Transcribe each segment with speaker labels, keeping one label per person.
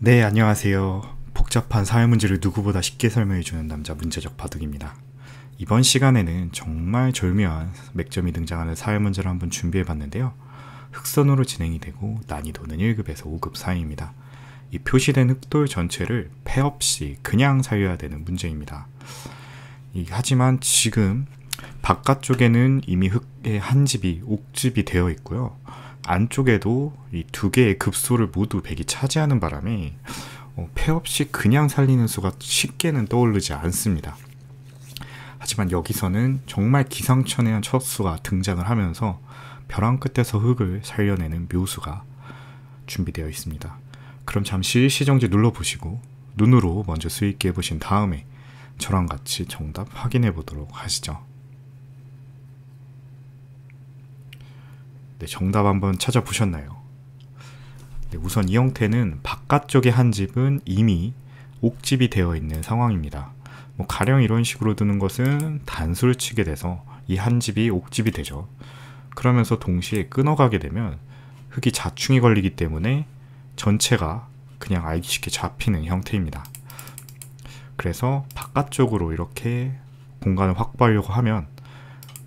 Speaker 1: 네, 안녕하세요. 복잡한 사회 문제를 누구보다 쉽게 설명해주는 남자 문제적 바둑입니다. 이번 시간에는 정말 절묘한 맥점이 등장하는 사회 문제를 한번 준비해봤는데요. 흑선으로 진행이 되고 난이도는 1급에서 5급 사이입니다. 이 표시된 흑돌 전체를 패 없이 그냥 살려야 되는 문제입니다. 하지만 지금 바깥쪽에는 이미 흑의 한 집이 옥집이 되어 있고요. 안쪽에도 이 두 개의 급소를 모두 백이 차지하는 바람에 패 없이 그냥 살리는 수가 쉽게는 떠오르지 않습니다. 하지만 여기서는 정말 기상천외한 첫 수가 등장을 하면서 벼랑 끝에서 흑을 살려내는 묘수가 준비되어 있습니다. 그럼 잠시 일시정지 눌러보시고 눈으로 먼저 수익기 해보신 다음에 저랑 같이 정답 확인해 보도록 하시죠. 네, 정답 한번 찾아보셨나요? 네, 우선 이 형태는 바깥쪽의 한 집은 이미 옥집이 되어 있는 상황입니다. 가령 이런 식으로 두는 것은 단수를 치게 돼서 이 한 집이 옥집이 되죠. 그러면서 동시에 끊어가게 되면 흑이 자충이 걸리기 때문에 전체가 그냥 알기 쉽게 잡히는 형태입니다. 그래서 바깥쪽으로 이렇게 공간을 확보하려고 하면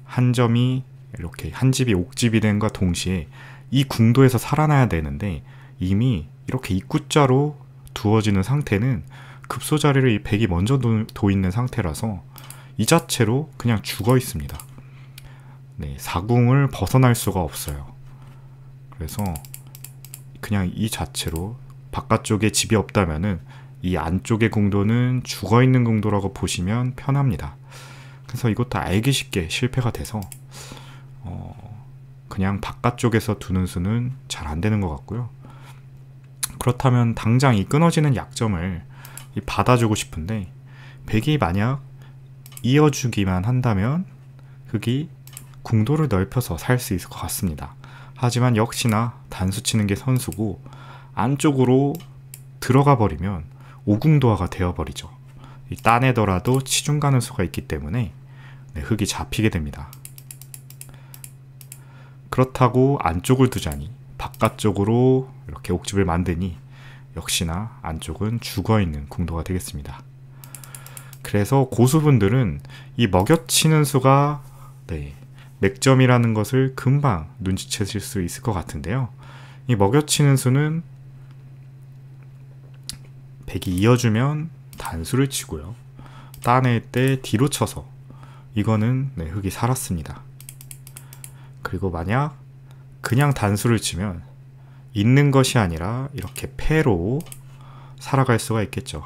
Speaker 1: 한 점이 이렇게 한 집이 옥집이 된과 동시에 이 궁도에서 살아나야 되는데 이미 이렇게 입구자로 두어지는 상태는 급소 자리를 이 백이 먼저 둬 있는 상태라서 이 자체로 그냥 죽어 있습니다. 네, 사궁을 벗어날 수가 없어요. 그래서 그냥 이 자체로 바깥쪽에 집이 없다면은 이 안쪽의 궁도는 죽어 있는 궁도라고 보시면 편합니다. 그래서 이것도 알기 쉽게 실패가 돼서 그냥 바깥쪽에서 두는 수는 잘 안 되는 것 같고요. 그렇다면 당장 이 끊어지는 약점을 받아주고 싶은데 백이 만약 이어주기만 한다면 흑이 궁도를 넓혀서 살 수 있을 것 같습니다. 하지만 역시나 단수 치는 게 선수고 안쪽으로 들어가 버리면 오궁도화가 되어버리죠. 따내더라도 치중 가는 수가 있기 때문에 흑이 잡히게 됩니다. 그렇다고 안쪽을 두자니 바깥쪽으로 이렇게 옥집을 만드니 역시나 안쪽은 죽어있는 궁도가 되겠습니다. 그래서 고수분들은 이 먹여치는 수가 맥점이라는 것을 금방 눈치채실 수 있을 것 같은데요. 이 먹여치는 수는 백이 이어주면 단수를 치고요. 따낼 때 뒤로 쳐서 이거는 흑이 살았습니다. 그리고 만약 그냥 단수를 치면 있는 것이 아니라 이렇게 패로 살아갈 수가 있겠죠.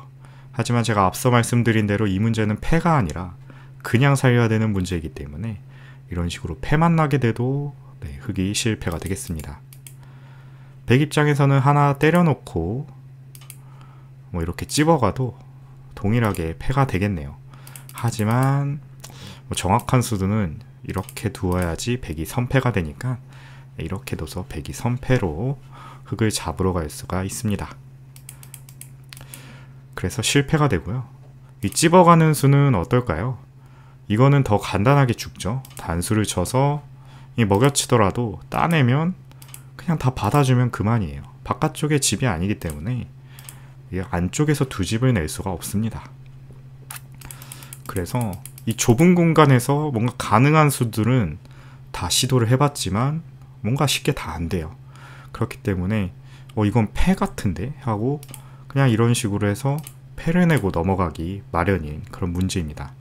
Speaker 1: 하지만 제가 앞서 말씀드린 대로 이 문제는 패가 아니라 그냥 살려야 되는 문제이기 때문에 이런 식으로 패만 나게 돼도 흑이 실패가 되겠습니다. 백 입장에서는 하나 때려놓고 이렇게 찝어가도 동일하게 패가 되겠네요. 하지만 정확한 수두는 이렇게 두어야지 백이 선패가 되니까 이렇게 둬서 백이 선패로 흑을 잡으러 갈 수가 있습니다. 그래서 실패가 되고요. 이 찝어가는 수는 어떨까요? 이거는 더 간단하게 죽죠. 단수를 쳐서 먹여치더라도 따내면 그냥 다 받아주면 그만이에요. 바깥쪽에 집이 아니기 때문에 안쪽에서 두 집을 낼 수가 없습니다. 그래서 이 좁은 공간에서 뭔가 가능한 수들은 다 시도를 해봤지만 뭔가 쉽게 다 안 돼요. 그렇기 때문에 이건 패 같은데 하고 그냥 이런 식으로 해서 패를 내고 넘어가기 마련인 그런 문제입니다.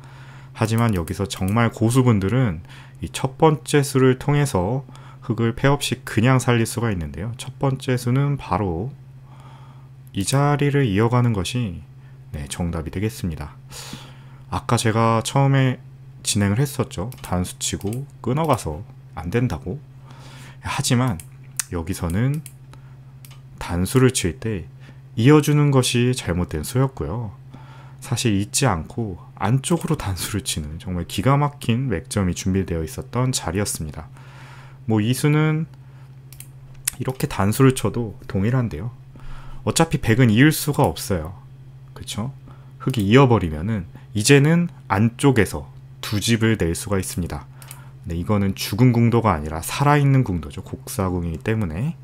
Speaker 1: 하지만 여기서 정말 고수분들은 이 첫 번째 수를 통해서 흑을 패 없이 그냥 살릴 수가 있는데요. 첫 번째 수는 바로 이 자리를 이어가는 것이 정답이 되겠습니다. 아까 제가 처음에 진행을 했었죠. 단수 치고 끊어가서 안 된다고. 하지만 여기서는 단수를 칠 때 이어주는 것이 잘못된 수였고요. 사실 잊지 않고 안쪽으로 단수를 치는 정말 기가 막힌 맥점이 준비되어 있었던 자리였습니다. 이 수는 이렇게 단수를 쳐도 동일한데요. 어차피 백은 이을 수가 없어요. 그렇죠? 흑이 이어버리면은 이제는 안쪽에서 두 집을 낼 수가 있습니다. 이거는 죽은 궁도가 아니라 살아있는 궁도죠. 곡사궁이기 때문에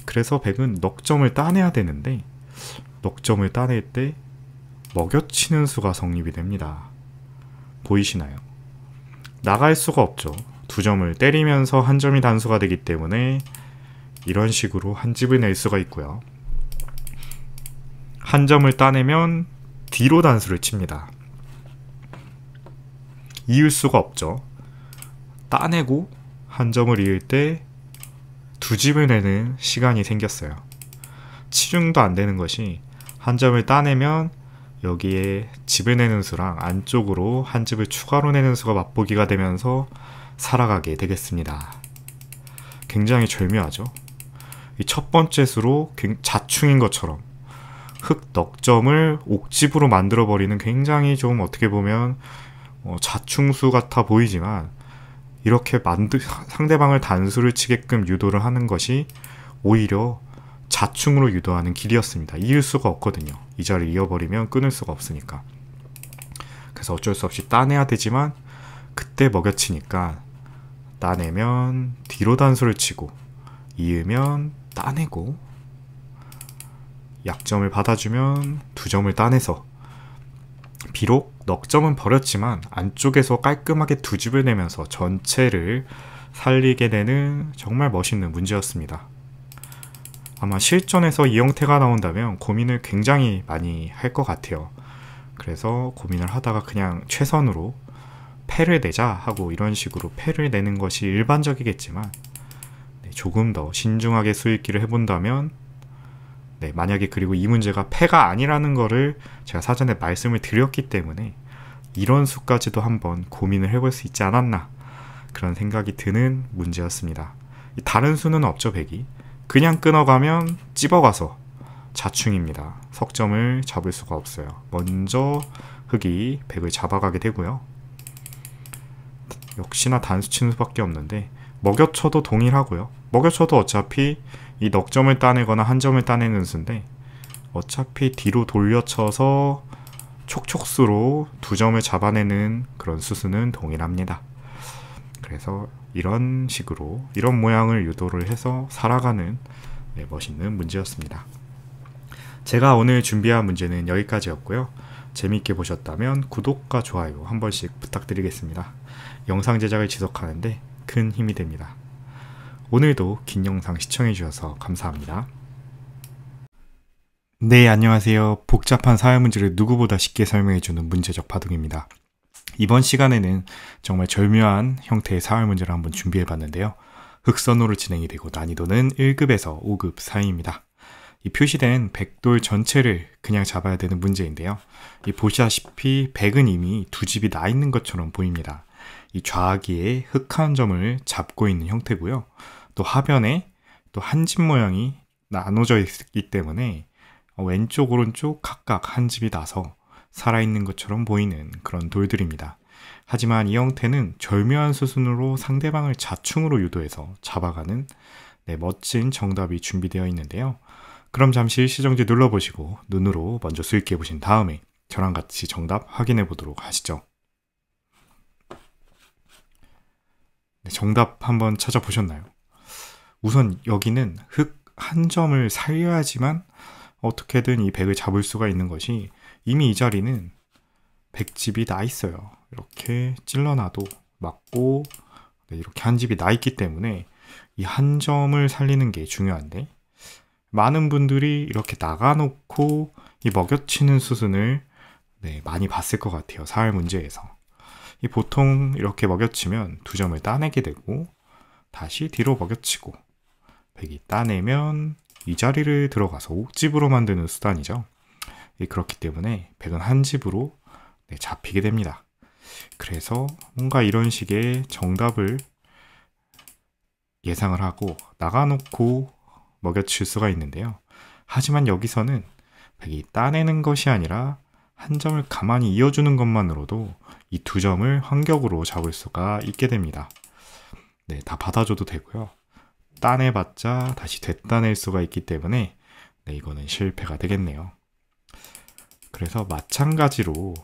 Speaker 1: 그래서 백은 넉점을 따내야 되는데 넉점을 따낼 때 먹여치는 수가 성립이 됩니다. 보이시나요? 나갈 수가 없죠. 두 점을 때리면서 한 점이 단수가 되기 때문에 이런 식으로 한 집을 낼 수가 있고요. 한 점을 따내면 뒤로 단수를 칩니다. 이을 수가 없죠. 따내고 한 점을 이을 때 두 집을 내는 시간이 생겼어요. 치중도 안 되는 것이 한 점을 따내면 여기에 집을 내는 수랑 안쪽으로 한 집을 추가로 내는 수가 맛보기가 되면서 살아가게 되겠습니다. 굉장히 절묘하죠. 이 첫 번째 수로 자충인 것처럼 흑 넉점을 옥집으로 만들어버리는 굉장히 좀 어떻게 보면 자충수 같아 보이지만 이렇게 상대방을 단수를 치게끔 유도를 하는 것이 오히려 자충으로 유도하는 길이었습니다. 이을 수가 없거든요. 이 자리를 이어버리면 끊을 수가 없으니까. 그래서 어쩔 수 없이 따내야 되지만 그때 먹여치니까 따내면 뒤로 단수를 치고 이으면 따내고 약점을 받아주면 두 점을 따내서 비록 넉점은 버렸지만 안쪽에서 깔끔하게 두 집을 내면서 전체를 살리게 되는 정말 멋있는 문제였습니다. 아마 실전에서 이 형태가 나온다면 고민을 굉장히 많이 할 것 같아요. 그래서 고민을 하다가 그냥 최선으로 패를 내자 하고 이런 식으로 패를 내는 것이 일반적이겠지만 조금 더 신중하게 수익기를 해본다면 만약에 그리고 이 문제가 패가 아니라는 거를 제가 사전에 말씀을 드렸기 때문에 이런 수까지도 한번 고민을 해볼 수 있지 않았나 그런 생각이 드는 문제였습니다. 다른 수는 없죠. 백이 그냥 끊어가면 찝어가서 자충입니다. 석점을 잡을 수가 없어요. 먼저 흑이 백을 잡아가게 되고요. 역시나 단수 치는 수밖에 없는데 먹여쳐도 동일하고요. 먹여쳐도 어차피 이 넉점을 따내거나 한 점을 따내는 수인데 어차피 뒤로 돌려쳐서 촉촉수로 두 점을 잡아내는 그런 수수는 동일합니다. 그래서 이런 식으로 이런 모양을 유도를 해서 살아가는 멋있는 문제였습니다. 제가 오늘 준비한 문제는 여기까지였고요. 재미있게 보셨다면 구독과 좋아요 한 번씩 부탁드리겠습니다. 영상 제작을 지속하는데 큰 힘이 됩니다. 오늘도 긴 영상 시청해주셔서 감사합니다. 네, 안녕하세요. 복잡한 사회 문제를 누구보다 쉽게 설명해주는 문제적 바둑입니다. 이번 시간에는 정말 절묘한 형태의 사회 문제를 한번 준비해봤는데요. 흑선으로 진행이 되고 난이도는 1급에서 5급 사이입니다. 이 표시된 백돌 전체를 그냥 잡아야 되는 문제인데요. 이 보시다시피 백은 이미 두 집이 나 있는 것처럼 보입니다. 이 좌기에 흑 한 점을 잡고 있는 형태고요. 또 하변에 또 한 집 모양이 나눠져 있기 때문에 왼쪽 오른쪽 각각 한 집이 나서 살아있는 것처럼 보이는 그런 돌들입니다. 하지만 이 형태는 절묘한 수순으로 상대방을 자충으로 유도해서 잡아가는 멋진 정답이 준비되어 있는데요. 그럼 잠시 일시정지 눌러보시고 눈으로 먼저 수익해 보신 다음에 저랑 같이 정답 확인해 보도록 하시죠. 정답 한번 찾아보셨나요? 우선 여기는 흑 한 점을 살려야지만 어떻게든 이 백을 잡을 수가 있는 것이 이미 이 자리는 백집이 나 있어요. 이렇게 찔러놔도 맞고 이렇게 한 집이 나 있기 때문에 이 한 점을 살리는 게 중요한데 많은 분들이 이렇게 나가놓고 이 먹여치는 수순을 많이 봤을 것 같아요. 사회 문제에서. 이 보통 이렇게 먹여치면 두 점을 따내게 되고 다시 뒤로 먹여치고 백이 따내면 이 자리를 들어가서 옥집으로 만드는 수단이죠. 그렇기 때문에 백은 한 집으로 잡히게 됩니다. 그래서 뭔가 이런 식의 정답을 예상을 하고 나가놓고 먹여칠 수가 있는데요. 하지만 여기서는 백이 따내는 것이 아니라 한 점을 가만히 이어주는 것만으로도 이 두 점을 환격으로 잡을 수가 있게 됩니다. 다 받아줘도 되고요. 따내봤자 다시 되따낼 수가 있기 때문에 이거는 실패가 되겠네요. 그래서 마찬가지로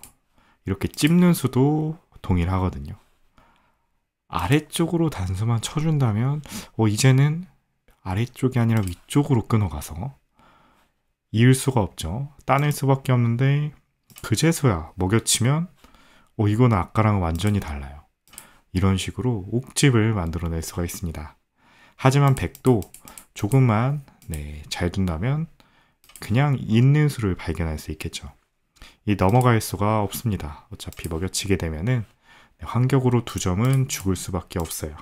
Speaker 1: 이렇게 찝는 수도 동일하거든요. 아래쪽으로 단수만 쳐준다면 이제는 아래쪽이 아니라 위쪽으로 끊어가서 이을 수가 없죠. 따낼 수밖에 없는데 그제서야 먹여치면 이거는 아까랑은 완전히 달라요. 이런 식으로 옥집을 만들어낼 수가 있습니다. 하지만 백도 조금만 잘 둔다면 그냥 있는 수를 발견할 수 있겠죠. 이 넘어갈 수가 없습니다. 어차피 먹여치게 되면은 환격으로 2점은 죽을 수밖에 없어요.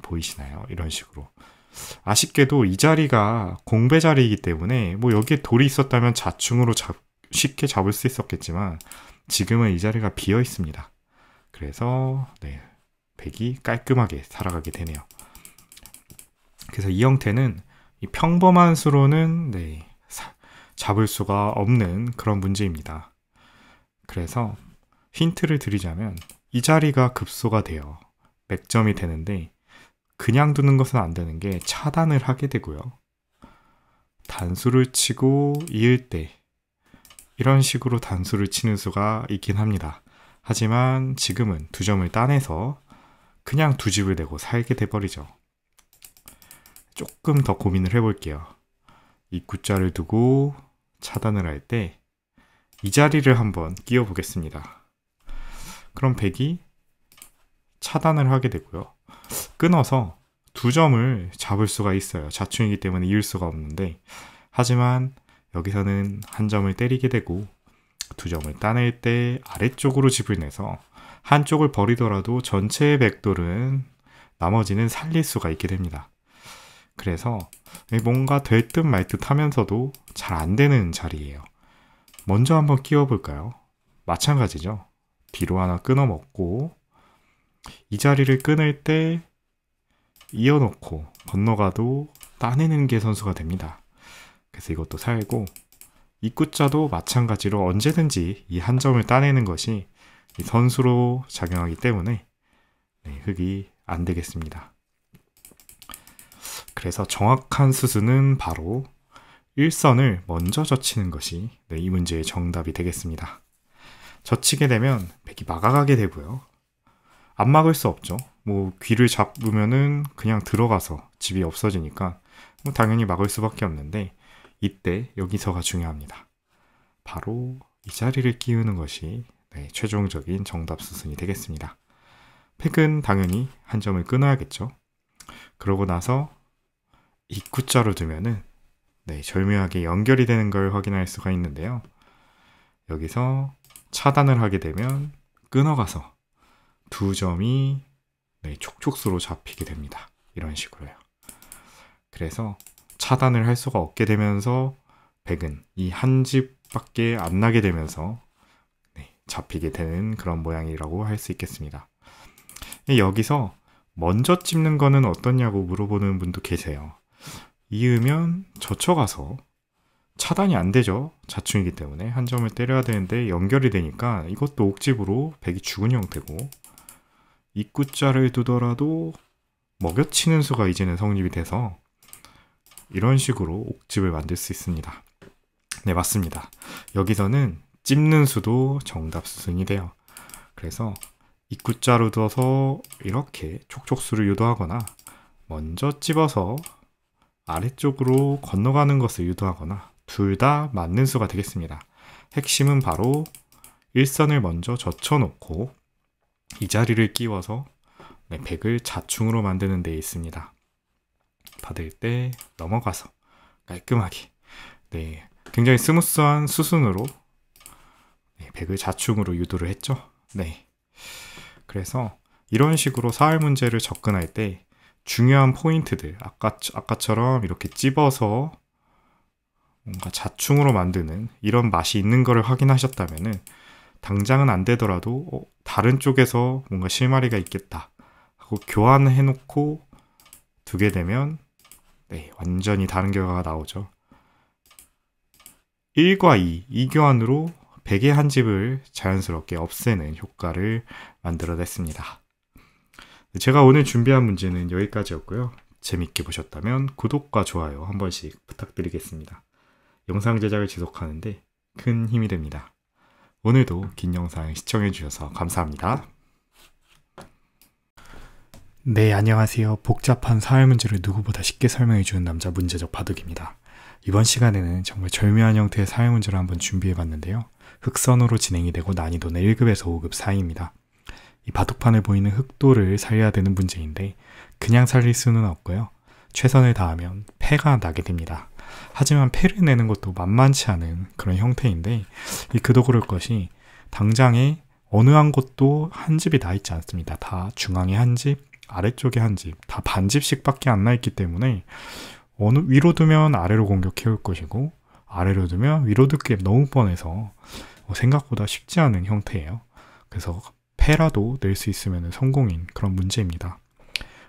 Speaker 1: 보이시나요? 이런 식으로. 아쉽게도 이 자리가 공배 자리이기 때문에 뭐 여기에 돌이 있었다면 자충으로 쉽게 잡을 수 있었겠지만 지금은 이 자리가 비어 있습니다. 그래서 백이 깔끔하게 살아가게 되네요. 그래서 이 형태는 이 평범한 수로는 잡을 수가 없는 그런 문제입니다. 그래서 힌트를 드리자면 이 자리가 급소가 돼요. 100점이 되는데 그냥 두는 것은 안 되는 게 차단을 하게 되고요. 단수를 치고 이을 때 이런 식으로 단수를 치는 수가 있긴 합니다. 하지만 지금은 2점을 따내서 그냥 2집을 내고 살게 돼버리죠. 조금 더 고민을 해볼게요. 이 구자를 두고 차단을 할 때 이 자리를 한번 끼워 보겠습니다. 그럼 백이 차단을 하게 되고요. 끊어서 2점을 잡을 수가 있어요. 자충이기 때문에 이을 수가 없는데 하지만 여기서는 한 점을 때리게 되고 2점을 따낼 때 아래쪽으로 집을 내서 한쪽을 버리더라도 전체의 백돌은 나머지는 살릴 수가 있게 됩니다. 그래서 뭔가 될 듯 말 듯 하면서도 잘 안 되는 자리예요. 먼저 한번 끼워볼까요? 마찬가지죠. 뒤로 하나 끊어 먹고 이 자리를 끊을 때 이어놓고 건너가도 따내는 게 선수가 됩니다. 그래서 이것도 살고 입구자도 마찬가지로 언제든지 이 한 점을 따내는 것이 이 선수로 작용하기 때문에 흑이 안 되겠습니다. 그래서 정확한 수순은 바로 1선을 먼저 젖히는 것이 이 문제의 정답이 되겠습니다. 젖히게 되면 백이 막아가게 되고요. 안 막을 수 없죠. 뭐 귀를 잡으면은 그냥 들어가서 집이 없어지니까 뭐 당연히 막을 수밖에 없는데 이때 여기서가 중요합니다. 바로 이 자리를 끼우는 것이 최종적인 정답 수순이 되겠습니다. 팩은 당연히 한 점을 끊어야겠죠. 그러고 나서 입구자로 두면은 절묘하게 연결이 되는 걸 확인할 수가 있는데요. 여기서 차단을 하게 되면 끊어가서 2점이 촉촉수로 잡히게 됩니다. 이런 식으로요. 그래서 차단을 할 수가 없게 되면서 백은 이 한 집밖에 안 나게 되면서 잡히게 되는 그런 모양이라고 할 수 있겠습니다. 여기서 먼저 찝는 거는 어떠냐고 물어보는 분도 계세요. 이으면 젖혀가서 차단이 안 되죠. 자충이기 때문에 한 점을 때려야 되는데 연결이 되니까 이것도 옥집으로 백이 죽은 형태고 입구자를 두더라도 먹여치는 수가 이제는 성립이 돼서 이런 식으로 옥집을 만들 수 있습니다. 네, 맞습니다. 여기서는 찝는 수도 정답 수순이 돼요. 그래서 입구자로 둬서 이렇게 촉촉수를 유도하거나 먼저 찝어서 아래쪽으로 건너가는 것을 유도하거나 둘 다 맞는 수가 되겠습니다. 핵심은 바로 1선을 먼저 젖혀놓고 이 자리를 끼워서 백을 자충으로 만드는 데 있습니다. 받을 때 넘어가서 깔끔하게 굉장히 스무스한 수순으로 백을 자충으로 유도를 했죠. 그래서 이런 식으로 사활 문제를 접근할 때 중요한 포인트들 아까처럼 이렇게 찝어서 뭔가 자충으로 만드는 이런 맛이 있는 거를 확인하셨다면은 당장은 안 되더라도 다른 쪽에서 뭔가 실마리가 있겠다 하고 교환해 놓고 두게 되면 완전히 다른 결과가 나오죠. 1과 2 교환으로 백의 한 집을 자연스럽게 없애는 효과를 만들어냈습니다. 제가 오늘 준비한 문제는 여기까지였고요. 재밌게 보셨다면 구독과 좋아요 한 번씩 부탁드리겠습니다. 영상 제작을 지속하는데 큰 힘이 됩니다. 오늘도 긴 영상 시청해주셔서 감사합니다. 네, 안녕하세요. 복잡한 사회 문제를 누구보다 쉽게 설명해주는 남자 문제적 바둑입니다. 이번 시간에는 정말 절묘한 형태의 사회 문제를 한번 준비해봤는데요. 흑선으로 진행이 되고 난이도는 1급에서 5급 사이입니다. 이 바둑판에 보이는 흑도를 살려야 되는 문제인데 그냥 살릴 수는 없고요. 최선을 다하면 패가 나게 됩니다. 하지만 패를 내는 것도 만만치 않은 그런 형태인데 이 그도 그럴 것이 당장에 어느 한 곳도 한 집이 나 있지 않습니다. 다 중앙에 한 집, 아래쪽에 한 집, 다 반 집씩 밖에 안 나 있기 때문에 어느 위로 두면 아래로 공격해 올 것이고 아래로 두면 위로 두기에 너무 뻔해서 생각보다 쉽지 않은 형태예요. 그래서 패라도 낼 수 있으면 성공인 그런 문제입니다.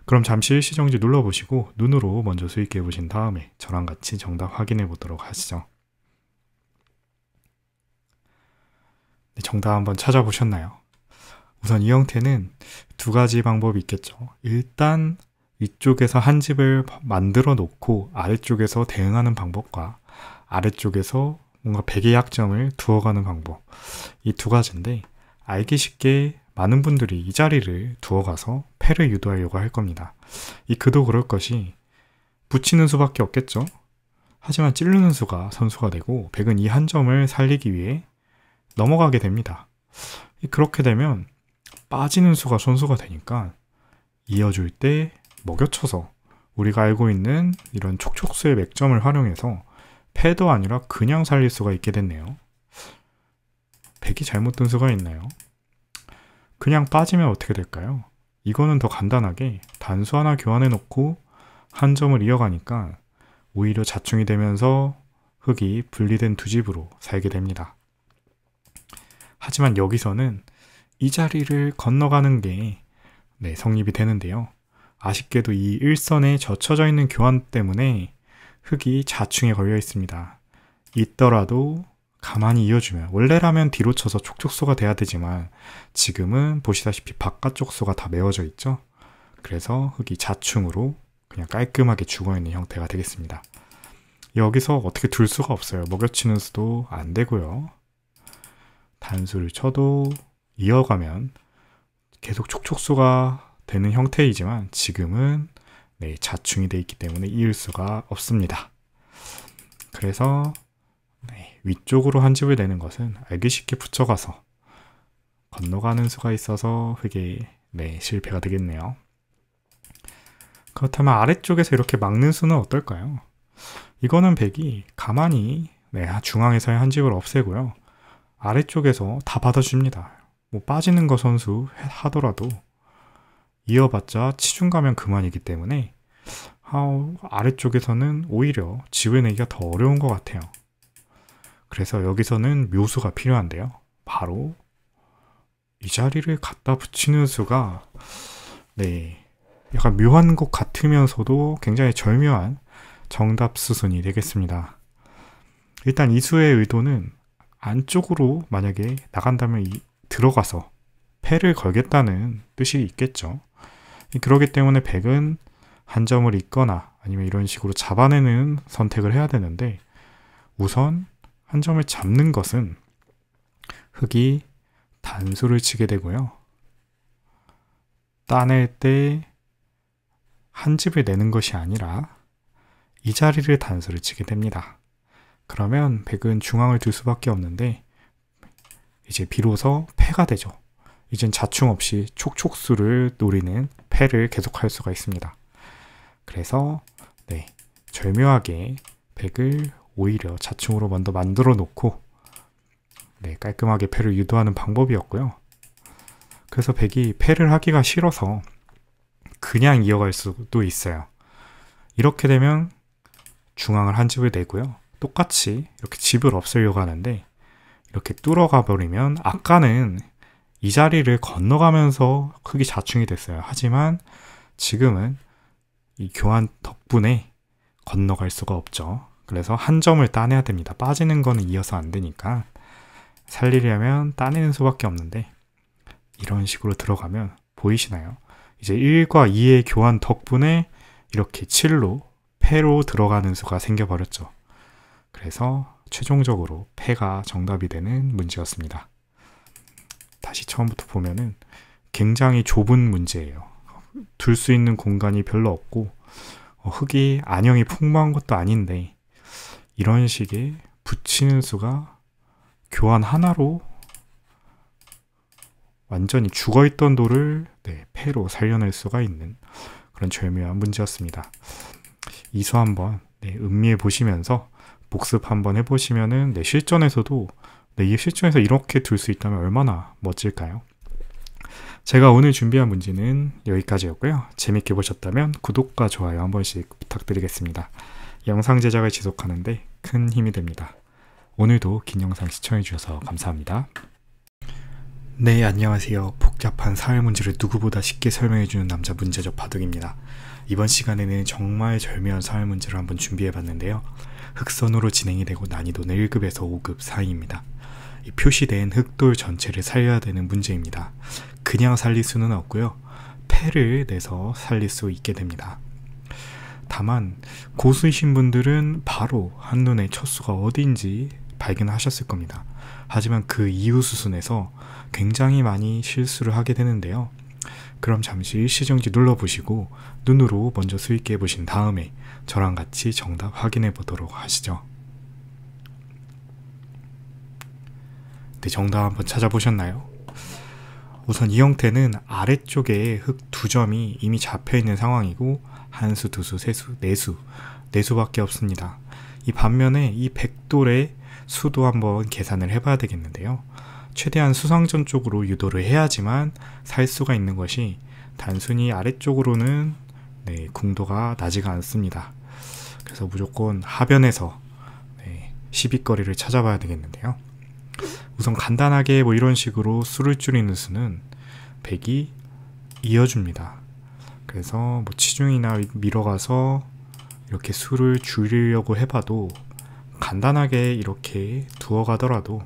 Speaker 1: 그럼 잠시 일시정지 눌러보시고 눈으로 먼저 수익해 보신 다음에 저랑 같이 정답 확인해 보도록 하시죠. 네, 정답 한번 찾아보셨나요? 우선 이 형태는 두 가지 방법이 있겠죠. 일단 위쪽에서 한 집을 만들어 놓고 아래쪽에서 대응하는 방법과 아래쪽에서 뭔가 백의 약점을 두어가는 방법, 이 두 가지인데 알기 쉽게 많은 분들이 이 자리를 두어가서 패를 유도하려고 할 겁니다. 이 그도 그럴 것이 붙이는 수밖에 없겠죠. 하지만 찌르는 수가 선수가 되고 백은 이 한 점을 살리기 위해 넘어가게 됩니다. 그렇게 되면 빠지는 수가 선수가 되니까 이어줄 때 먹여쳐서 우리가 알고 있는 이런 촉촉수의 맥점을 활용해서 패도 아니라 그냥 살릴 수가 있게 됐네요. 백이 잘못 든 수가 있나요? 그냥 빠지면 어떻게 될까요? 이거는 더 간단하게 단수 하나 교환해 놓고 한 점을 이어가니까 오히려 자충이 되면서 흑이 분리된 두 집으로 살게 됩니다. 하지만 여기서는 이 자리를 건너가는 게 성립이 되는데요. 아쉽게도 이 일선에 젖혀져 있는 교환 때문에 흑이 자충에 걸려 있습니다. 있더라도 가만히 이어주면 원래라면 뒤로 쳐서 촉촉수가 돼야 되지만 지금은 보시다시피 바깥쪽 수가 다 메워져 있죠. 그래서 흑이 자충으로 그냥 깔끔하게 죽어있는 형태가 되겠습니다. 여기서 어떻게 둘 수가 없어요. 먹여치는 수도 안 되고요. 단수를 쳐도 이어가면 계속 촉촉수가 되는 형태이지만 지금은 자충이 되어 있기 때문에 이을 수가 없습니다. 그래서 위쪽으로 한 집을 내는 것은 알기 쉽게 붙여가서 건너가는 수가 있어서 흑의 실패가 되겠네요. 그렇다면 아래쪽에서 이렇게 막는 수는 어떨까요? 이거는 백이 가만히 중앙에서의 한 집을 없애고요. 아래쪽에서 다 받아줍니다. 뭐 빠지는 거 선수 하더라도 이어봤자 치중 가면 그만이기 때문에 아래쪽에서는 오히려 집을 내기가 더 어려운 것 같아요. 그래서 여기서는 묘수가 필요한데요. 바로 이 자리를 갖다 붙이는 수가 약간 묘한 것 같으면서도 굉장히 절묘한 정답 수순이 되겠습니다. 일단 이 수의 의도는 안쪽으로 만약에 나간다면 들어가서 패를 걸겠다는 뜻이 있겠죠. 그렇기 때문에 백은 한 점을 잇거나 아니면 이런 식으로 잡아내는 선택을 해야 되는데 우선 한 점을 잡는 것은 흑이 단수를 치게 되고요. 따낼 때 한 집을 내는 것이 아니라 이 자리를 단수를 치게 됩니다. 그러면 백은 중앙을 둘 수밖에 없는데 이제 비로소 패가 되죠. 이젠 자충 없이 촉촉수를 노리는 패를 계속할 수가 있습니다. 그래서 절묘하게 백을 오히려 자충으로 먼저 만들어 놓고 깔끔하게 패를 유도하는 방법이었고요. 그래서 백이 패를 하기가 싫어서 그냥 이어갈 수도 있어요. 이렇게 되면 중앙을 한 집을 내고요. 똑같이 이렇게 집을 없애려고 하는데 이렇게 뚫어가 버리면 아까는 이 자리를 건너가면서 흑이 자충이 됐어요. 하지만 지금은 이 교환 덕분에 건너갈 수가 없죠. 그래서 한 점을 따내야 됩니다. 빠지는 거는 이어서 안 되니까 살리려면 따내는 수밖에 없는데 이런 식으로 들어가면 보이시나요? 이제 1과 2의 교환 덕분에 이렇게 7로 패로 들어가는 수가 생겨버렸죠. 그래서 최종적으로 패가 정답이 되는 문제였습니다. 다시 처음부터 보면은 굉장히 좁은 문제예요. 둘 수 있는 공간이 별로 없고 흙이 안형이 풍부한 것도 아닌데 이런 식의 붙이는 수가 교환 하나로 완전히 죽어있던 돌을 패로 살려낼 수가 있는 그런 절묘한 문제였습니다. 이 수 한번 음미해 보시면서 복습 한번 해보시면은 실전에서도 이 실전에서 이렇게 둘 수 있다면 얼마나 멋질까요? 제가 오늘 준비한 문제는 여기까지였고요. 재밌게 보셨다면 구독과 좋아요 한 번씩 부탁드리겠습니다. 영상 제작을 지속하는데 큰 힘이 됩니다. 오늘도 긴 영상 시청해주셔서 감사합니다. 네, 안녕하세요. 복잡한 사회 문제를 누구보다 쉽게 설명해주는 남자 문제적 바둑입니다. 이번 시간에는 정말 절묘한 사회 문제를 한번 준비해봤는데요. 흑선으로 진행이 되고 난이도는 1급에서 5급 사이입니다. 이 표시된 흑돌 전체를 살려야 되는 문제입니다. 그냥 살릴 수는 없고요. 패를 내서 살릴 수 있게 됩니다. 다만 고수이신 분들은 바로 한눈에 첫 수가 어디인지 발견하셨을 겁니다. 하지만 그 이후 수순에서 굉장히 많이 실수를 하게 되는데요. 그럼 잠시 일시정지 눌러보시고 눈으로 먼저 수익해 보신 다음에 저랑 같이 정답 확인해 보도록 하시죠. 네, 정답 한번 찾아보셨나요? 우선 이 형태는 아래쪽에 흙 두 점이 이미 잡혀있는 상황이고 한수, 두수, 세수, 네수밖에 없습니다. 이 반면에 이 백돌의 수도 한번 계산을 해봐야 되겠는데요. 최대한 수상전 쪽으로 유도를 해야지만 살 수가 있는 것이 단순히 아래쪽으로는 궁도가 나지가 않습니다. 그래서 무조건 하변에서 시비거리를 찾아봐야 되겠는데요. 우선 간단하게 이런 식으로 수를 줄이는 수는 백이 이어줍니다. 그래서 치중이나 밀어가서 이렇게 수를 줄이려고 해봐도 간단하게 이렇게 두어 가더라도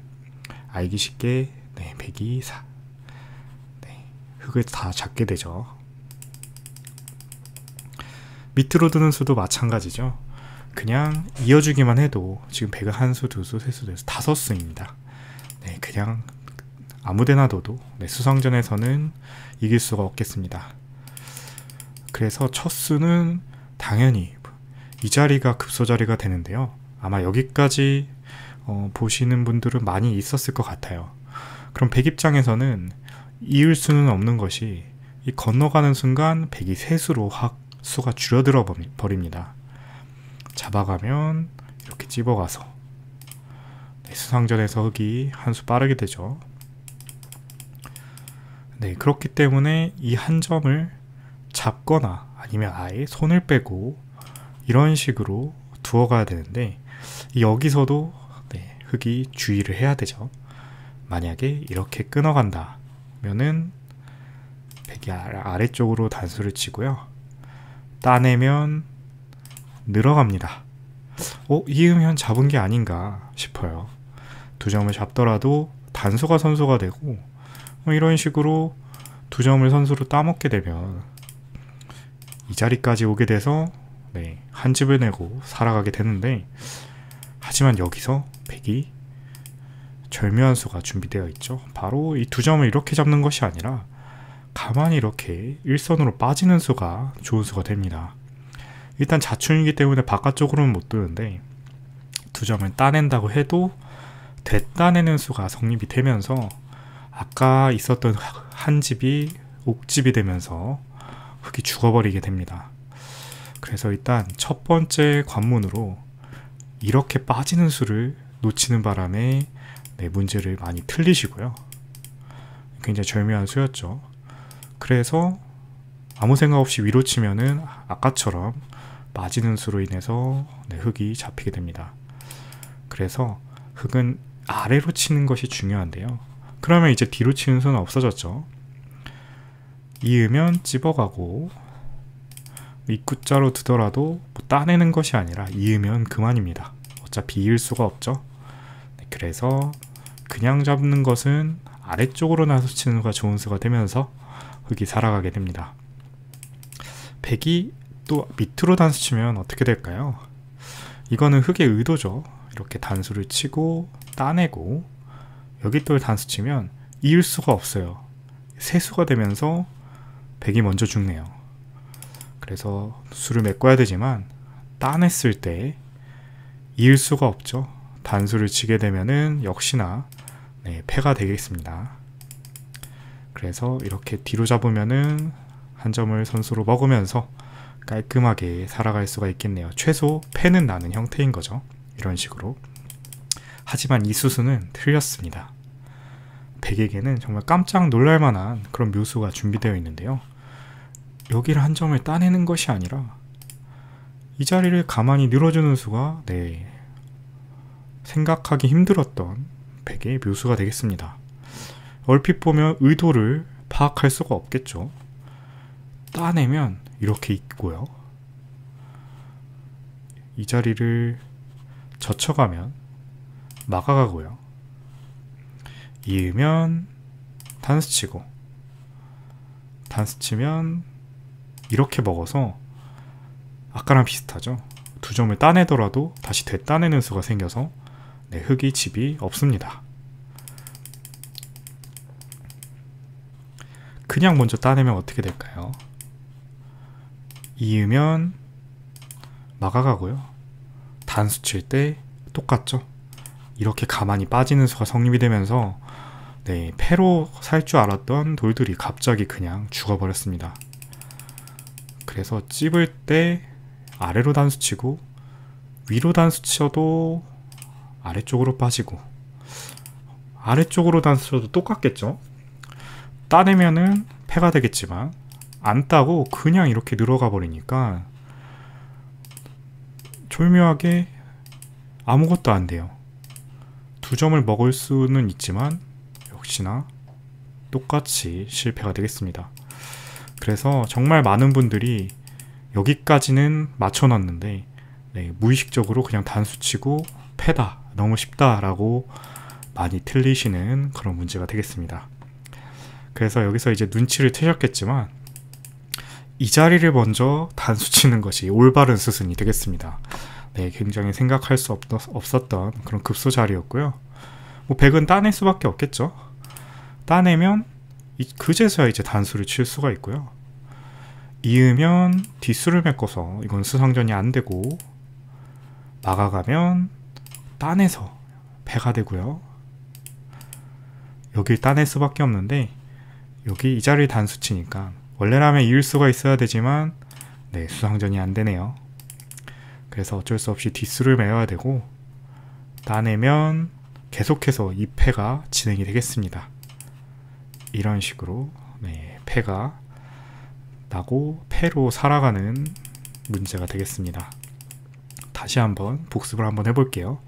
Speaker 1: 알기 쉽게 백이 흙을 다 잡게 되죠. 밑으로 두는 수도 마찬가지죠. 그냥 이어주기만 해도 지금 백은 한수, 두수, 세수, 네수, 5수입니다. 그냥 아무데나 둬도 수상전에서는 이길 수가 없겠습니다. 그래서 첫 수는 당연히 이 자리가 급소 자리가 되는데요. 아마 여기까지 보시는 분들은 많이 있었을 것 같아요. 그럼 백 입장에서는 이을 수는 없는 것이 이 건너가는 순간 백이 세수로 확 수가 줄어들어 버립니다. 잡아가면 이렇게 찝어가서 수상전에서 흙이 한 수 빠르게 되죠. 그렇기 때문에 이 한 점을 잡거나 아니면 아예 손을 빼고 이런 식으로 두어 가야 되는데 여기서도 흙이 주의를 해야 되죠. 만약에 이렇게 끊어간다 면은 백이 아래쪽으로 단수를 치고요. 따내면 늘어갑니다. 이으면 잡은 게 아닌가 싶어요. 두 점을 잡더라도 단수가 선수가 되고 이런 식으로 두 점을 선수로 따먹게 되면 이 자리까지 오게 돼서 한 집을 내고 살아가게 되는데 하지만 여기서 백이 절묘한 수가 준비되어 있죠. 바로 이 두 점을 이렇게 잡는 것이 아니라 가만히 이렇게 일선으로 빠지는 수가 좋은 수가 됩니다. 일단 자충이기 때문에 바깥쪽으로는 못 두는데 두 점을 따낸다고 해도 되따내는 수가 성립이 되면서 아까 있었던 한 집이 옥집이 되면서 흙이 죽어버리게 됩니다. 그래서 일단 첫 번째 관문으로 이렇게 빠지는 수를 놓치는 바람에 문제를 많이 틀리시고요. 굉장히 절묘한 수였죠. 그래서 아무 생각 없이 위로 치면은 아까처럼 빠지는 수로 인해서 흙이 잡히게 됩니다. 그래서 흙은 아래로 치는 것이 중요한데요. 그러면 이제 뒤로 치는 수는 없어졌죠. 이으면 찝어가고 입구자로 두더라도 따내는 것이 아니라 이으면 그만입니다. 어차피 이을 수가 없죠. 그래서 그냥 잡는 것은 아래쪽으로 나서 치는 수가 좋은 수가 되면서 흙이 살아가게 됩니다. 백이 또 밑으로 단수 치면 어떻게 될까요? 이거는 흙의 의도죠. 이렇게 단수를 치고 따내고 여기 또 단수 치면 이을 수가 없어요. 세수가 되면서 백이 먼저 죽네요. 그래서 수를 메꿔야 되지만 따냈을 때 이을 수가 없죠. 단수를 치게 되면은 역시나 패가 되겠습니다. 그래서 이렇게 뒤로 잡으면은 한 점을 선수로 먹으면서 깔끔하게 살아갈 수가 있겠네요. 최소 패는 나는 형태인 거죠. 이런 식으로. 하지만 이 수수는 틀렸습니다. 백에게는 정말 깜짝 놀랄만한 그런 묘수가 준비되어 있는데요. 여기를 한 점을 따내는 것이 아니라 이 자리를 가만히 늘어주는 수가 생각하기 힘들었던 백의 묘수가 되겠습니다. 얼핏 보면 의도를 파악할 수가 없겠죠. 따내면 이렇게 있고요. 이 자리를 젖혀가면 막아가고요. 이으면 단수 치고 단수 치면 이렇게 먹어서 아까랑 비슷하죠. 두 점을 따내더라도 다시 되따내는 수가 생겨서 흙이 집이 없습니다. 그냥 먼저 따내면 어떻게 될까요? 이으면 막아가고요. 단수 칠 때 똑같죠. 이렇게 가만히 빠지는 수가 성립이 되면서 패로 살 줄 알았던 돌들이 갑자기 그냥 죽어버렸습니다. 그래서 찝을 때 아래로 단수 치고 위로 단수 쳐도 아래쪽으로 빠지고 아래쪽으로 단수 쳐도 똑같겠죠. 따내면은 패가 되겠지만 안 따고 그냥 이렇게 늘어가 버리니까 졸묘하게 아무것도 안 돼요. 두 점을 먹을 수는 있지만 역시나 똑같이 실패가 되겠습니다. 그래서 정말 많은 분들이 여기까지는 맞춰놨는데 무의식적으로 그냥 단수치고 패다, 너무 쉽다라고 많이 틀리시는 그런 문제가 되겠습니다. 그래서 여기서 이제 눈치를 채셨겠지만 이 자리를 먼저 단수치는 것이 올바른 수순이 되겠습니다. 굉장히 생각할 수 없었던 그런 급소 자리였고요. 뭐 100은 따낼 수밖에 없겠죠. 따내면 그제서야 이제 단수를 칠 수가 있고요. 이으면 뒷수를 메꿔서 이건 수상전이 안 되고 막아가면 따내서 패가 되고요. 여길 따낼 수밖에 없는데 여기 이 자리를 단수 치니까 원래라면 이을 수가 있어야 되지만 수상전이 안 되네요. 그래서 어쩔 수 없이 뒷수를 메워야 되고 따내면 계속해서 이 패가 진행이 되겠습니다. 이런 식으로 패가 나고 패로 살아가는 문제가 되겠습니다. 다시 한번 복습을 한번 해볼게요.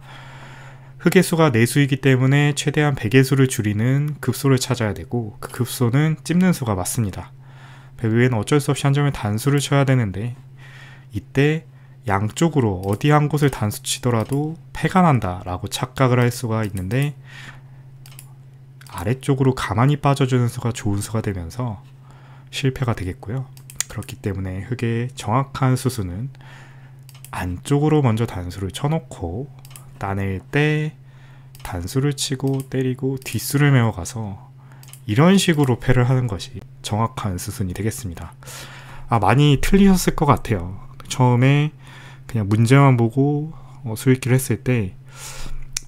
Speaker 1: 흑의 수가 4수이기 때문에 최대한 백의 수를 줄이는 급소를 찾아야 되고 그 급소는 찝는 수가 맞습니다. 백의는 어쩔 수 없이 한 점에 단수를 쳐야 되는데 이때 양쪽으로 어디 한 곳을 단수 치더라도 패가 난다 라고 착각을 할 수가 있는데 아래쪽으로 가만히 빠져주는 수가 좋은 수가 되면서 실패가 되겠고요. 그렇기 때문에 흑의 정확한 수수는 안쪽으로 먼저 단수를 쳐놓고 따낼 때 단수를 치고 때리고 뒷수를 메워가서 이런 식으로 패를 하는 것이 정확한 수순이 되겠습니다. 많이 틀리셨을 것 같아요. 처음에 그냥 문제만 보고 수익기를 했을 때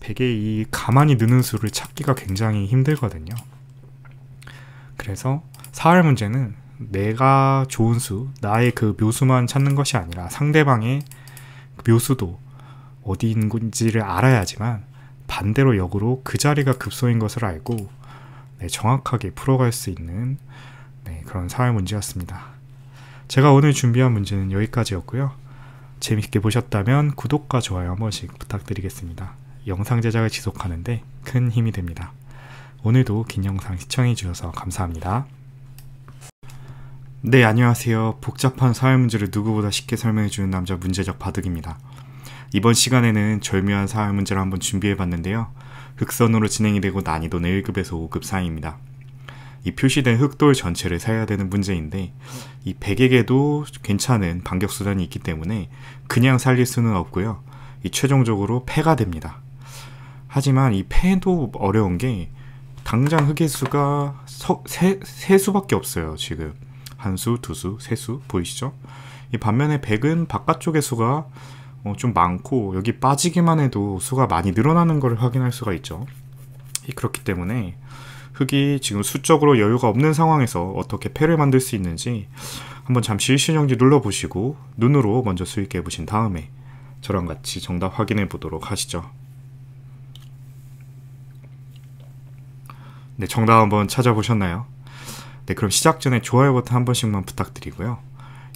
Speaker 1: 백의 이 가만히 느는 수를 찾기가 굉장히 힘들거든요. 그래서 사활 문제는 내가 좋은 수, 나의 그 묘수만 찾는 것이 아니라 상대방의 묘수도 어디 있는지를 알아야지만 반대로 역으로 그 자리가 급소인 것을 알고 정확하게 풀어갈 수 있는 그런 사활 문제였습니다. 제가 오늘 준비한 문제는 여기까지였고요. 재밌게 보셨다면 구독과 좋아요 한 번씩 부탁드리겠습니다. 영상 제작을 지속하는데 큰 힘이 됩니다. 오늘도 긴 영상 시청해 주셔서 감사합니다. 네, 안녕하세요. 복잡한 사회 문제를 누구보다 쉽게 설명해주는 남자 문제적 바둑입니다. 이번 시간에는 절묘한 사회 문제를 한번 준비해봤는데요. 흑선으로 진행이 되고 난이도는 1급에서 5급 사이입니다. 이 표시된 흑돌 전체를 사야 되는 문제인데 이 백에게도 괜찮은 반격수단이 있기 때문에 그냥 살릴 수는 없고요. 이 최종적으로 패가 됩니다. 하지만 이 패도 어려운 게 당장 흑의 수가 세 수밖에 없어요. 지금 한 수, 두 수, 세 수 보이시죠? 이 반면에 백은 바깥쪽의 수가 좀 많고 여기 빠지기만 해도 수가 많이 늘어나는 걸 확인할 수가 있죠. 그렇기 때문에 흙이 지금 수적으로 여유가 없는 상황에서 어떻게 패를 만들 수 있는지 한번 잠시 일신형지 눌러보시고 눈으로 먼저 수익해 보신 다음에 저랑 같이 정답 확인해 보도록 하시죠. 네, 정답 한번 찾아보셨나요? 네, 그럼 시작 전에 좋아요 버튼 한 번씩만 부탁드리고요.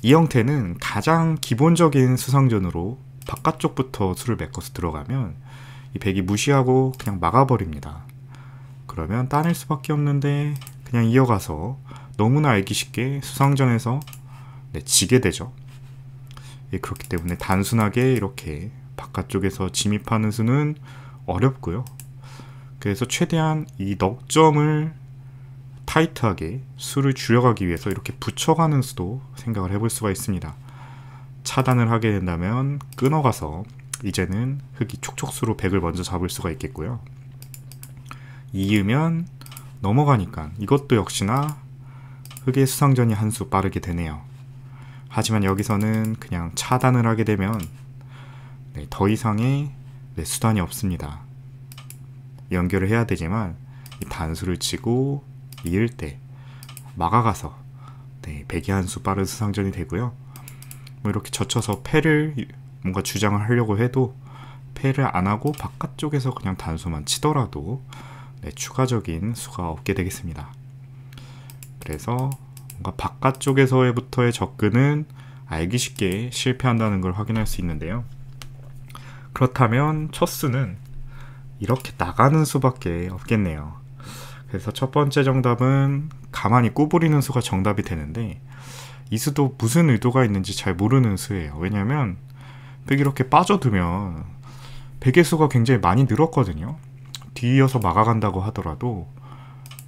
Speaker 1: 이 형태는 가장 기본적인 수상전으로 바깥쪽부터 수를 메꿔서 들어가면 이 백이 무시하고 그냥 막아버립니다. 그러면 따낼 수밖에 없는데 그냥 이어가서 너무나 알기 쉽게 수상전에서 지게 되죠. 그렇기 때문에 단순하게 이렇게 바깥쪽에서 진입하는 수는 어렵고요. 그래서 최대한 이 넉점을 타이트하게 수를 줄여가기 위해서 이렇게 붙여가는 수도 생각을 해볼 수가 있습니다. 차단을 하게 된다면 끊어가서 이제는 흙이 촉촉수로 백을 먼저 잡을 수가 있겠고요. 이으면 넘어가니까 이것도 역시나 흙의 수상전이 한 수 빠르게 되네요. 하지만 여기서는 그냥 차단을 하게 되면 더 이상의 수단이 없습니다. 연결을 해야 되지만 이 단수를 치고 이을 때 막아가서 백이 한 수 빠른 수상전이 되고요. 뭐 이렇게 젖혀서 패를 뭔가 주장을 하려고 해도 패를 안 하고 바깥쪽에서 그냥 단수만 치더라도 추가적인 수가 없게 되겠습니다. 그래서 뭔가 바깥쪽에서부터의 접근은 알기 쉽게 실패한다는 걸 확인할 수 있는데요. 그렇다면 첫 수는 이렇게 나가는 수밖에 없겠네요. 그래서 첫 번째 정답은 가만히 구부리는 수가 정답이 되는데 이 수도 무슨 의도가 있는지 잘 모르는 수예요. 왜냐면 백이 이렇게 빠져두면 백의 수가 굉장히 많이 늘었거든요. 뒤이어서 막아간다고 하더라도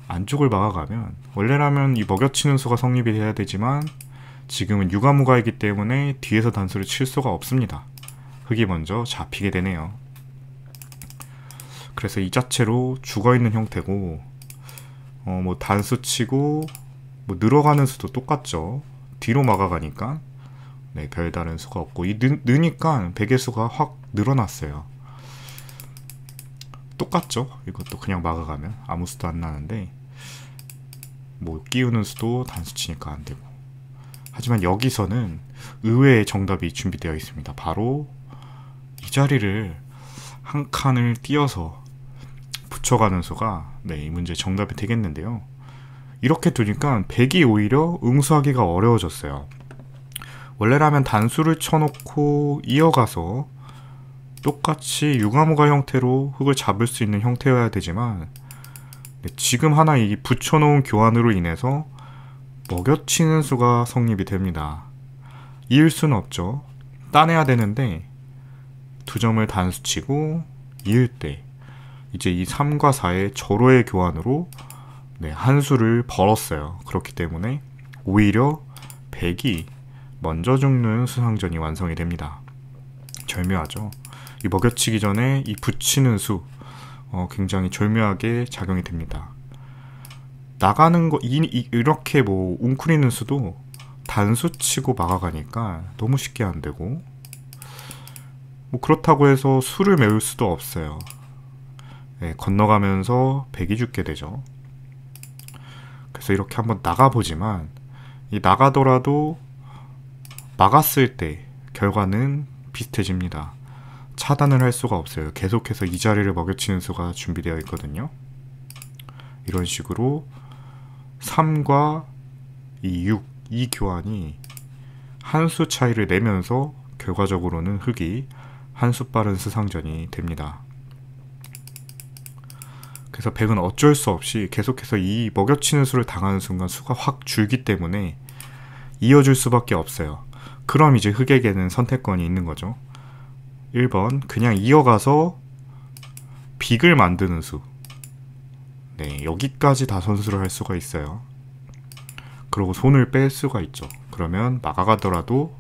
Speaker 1: 안쪽을 막아가면 원래라면 이 먹여치는 수가 성립이 돼야 되지만 지금은 유가무가이기 때문에 뒤에서 단수를 칠 수가 없습니다. 흙이 먼저 잡히게 되네요. 그래서 이 자체로 죽어있는 형태고 뭐 단수 치고 뭐 늘어가는 수도 똑같죠. 뒤로 막아가니까 별다른 수가 없고 이 느니까 백의 수가 확 늘어났어요. 똑같죠. 이것도 그냥 막아가면 아무 수도 안 나는데 뭐 끼우는 수도 단수 치니까 안 되고. 하지만 여기서는 의외의 정답이 준비되어 있습니다. 바로 이 자리를 한 칸을 띄어서 붙여가는 수가 이 문제의 정답이 되겠는데요. 이렇게 두니까 백이 오히려 응수하기가 어려워졌어요. 원래라면 단수를 쳐놓고 이어가서 똑같이 유가무가 형태로 흙을 잡을 수 있는 형태여야 되지만 지금 하나 이 붙여놓은 교환으로 인해서 먹여치는 수가 성립이 됩니다. 이을 수는 없죠. 따내야 되는데 두 점을 단수치고 이을 때 이제 이 3과 4의 절호의 교환으로 한 수를 벌었어요. 그렇기 때문에 오히려 백이 먼저 죽는 수상전이 완성이 됩니다. 절묘하죠. 이 먹여치기 전에 이 붙이는 수 굉장히 절묘하게 작용이 됩니다. 나가는 거 이렇게 뭐 웅크리는 수도 단수 치고 막아가니까 너무 쉽게 안 되고 뭐 그렇다고 해서 수를 메울 수도 없어요. 건너가면서 백이 죽게 되죠. 그래서 이렇게 한번 나가보지만 이 나가더라도 막았을 때 결과는 비슷해집니다. 차단을 할 수가 없어요. 계속해서 이 자리를 먹여치는 수가 준비되어 있거든요. 이런 식으로 3과 이 6, 이 교환이 한 수 차이를 내면서 결과적으로는 흙이 한 수 빠른 수상전이 됩니다. 그래서 백은 어쩔 수 없이 계속해서 이 먹여치는 수를 당하는 순간 수가 확 줄기 때문에 이어줄 수밖에 없어요. 그럼 이제 흙에게는 선택권이 있는 거죠. 1번 그냥 이어가서 빅을 만드는 수. 여기까지 다 선수를 할 수가 있어요. 그리고 손을 뺄 수가 있죠. 그러면 막아가더라도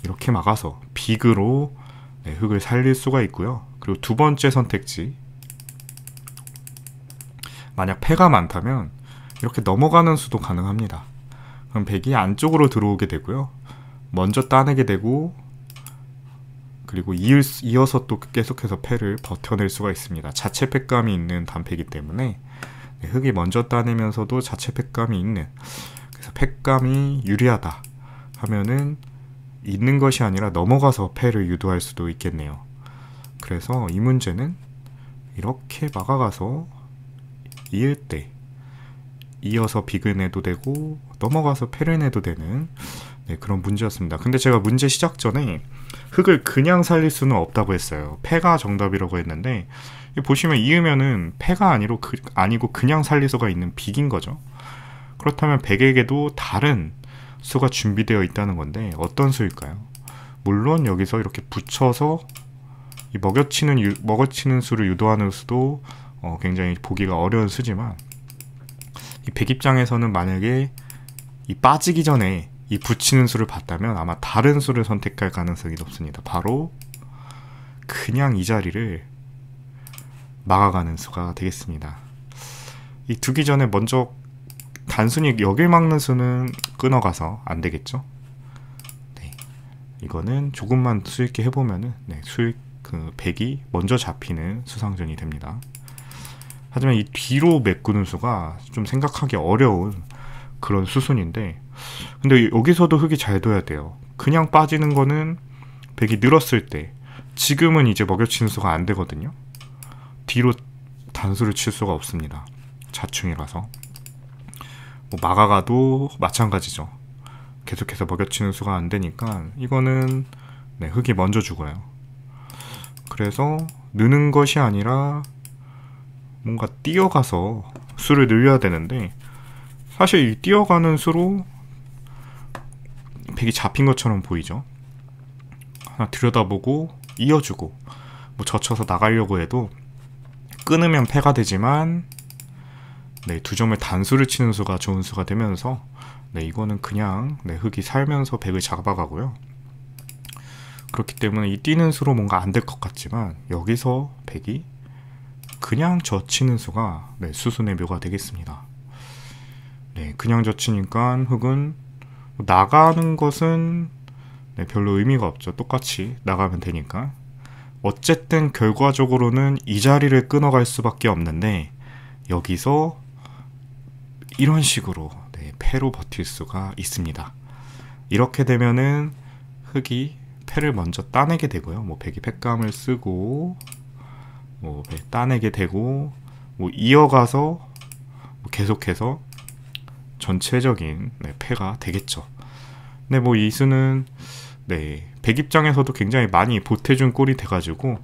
Speaker 1: 이렇게 막아서 빅으로 흙을 살릴 수가 있고요. 그리고 두 번째 선택지, 만약 패가 많다면 이렇게 넘어가는 수도 가능합니다. 그럼 백이 안쪽으로 들어오게 되고요. 먼저 따내게 되고, 그리고 이어서 또 계속해서 패를 버텨낼 수가 있습니다. 자체 팩감이 있는 단패이기 때문에 흙이 먼저 따내면서도 자체 팩감이 있는, 그래서 팩감이 유리하다 하면은 있는 것이 아니라 넘어가서 패를 유도할 수도 있겠네요. 그래서 이 문제는 이렇게 막아가서 이을 때 이어서 빅을 내도 되고 넘어가서 패를 내도 되는 그런 문제였습니다. 근데 제가 문제 시작 전에 흙을 그냥 살릴 수는 없다고 했어요. 패가 정답이라고 했는데, 보시면 이으면은 패가 아니고 그냥 살릴 수가 있는 빅인 거죠. 그렇다면 백에게도 다른 수가 준비되어 있다는 건데 어떤 수일까요? 물론 여기서 이렇게 붙여서 이 먹어치는 수를 유도하는 수도 굉장히 보기가 어려운 수지만, 이 백 입장에서는 만약에 이 빠지기 전에 이 붙이는 수를 봤다면 아마 다른 수를 선택할 가능성이 높습니다. 바로 그냥 이 자리를 막아가는 수가 되겠습니다. 이 두기 전에 먼저 단순히 여길 막는 수는 끊어가서 안 되겠죠. 네, 이거는 조금만 수익게 해보면은 백이 먼저 잡히는 수상전이 됩니다. 하지만 이 뒤로 메꾸는 수가 좀 생각하기 어려운 그런 수순인데, 근데 여기서도 흙이 잘 둬야 돼요. 그냥 빠지는 거는 백이 늘었을 때, 지금은 이제 먹여치는 수가 안 되거든요. 뒤로 단수를 칠 수가 없습니다. 자충이라서. 막아가도 마찬가지죠. 계속해서 먹여치는 수가 안 되니까 이거는 흙이 먼저 죽어요. 그래서 느는 것이 아니라 뭔가 뛰어가서 수를 늘려야 되는데, 사실 이 뛰어가는 수로 백이 잡힌 것처럼 보이죠. 하나 들여다보고 이어주고 젖혀서 나가려고 해도 끊으면 패가 되지만, 두 점을 단수를 치는 수가 좋은 수가 되면서 이거는 그냥 흙이 살면서 백을 잡아가고요. 그렇기 때문에 이 뛰는 수로 뭔가 안 될 것 같지만, 여기서 백이 그냥 젖히는 수가 수순의 묘가 되겠습니다. 그냥 젖히니까 흙은 나가는 것은 별로 의미가 없죠. 똑같이 나가면 되니까. 어쨌든 결과적으로는 이 자리를 끊어갈 수밖에 없는데, 여기서 이런 식으로 패로 버틸 수가 있습니다. 이렇게 되면은 흙이 패를 먼저 따내게 되고요. 백이 팩감을 쓰고 따내게 되고, 이어가서 계속해서 전체적인 패가 되겠죠. 근데 이 수는 백 입장에서도 굉장히 많이 보태준 꼴이 돼가지고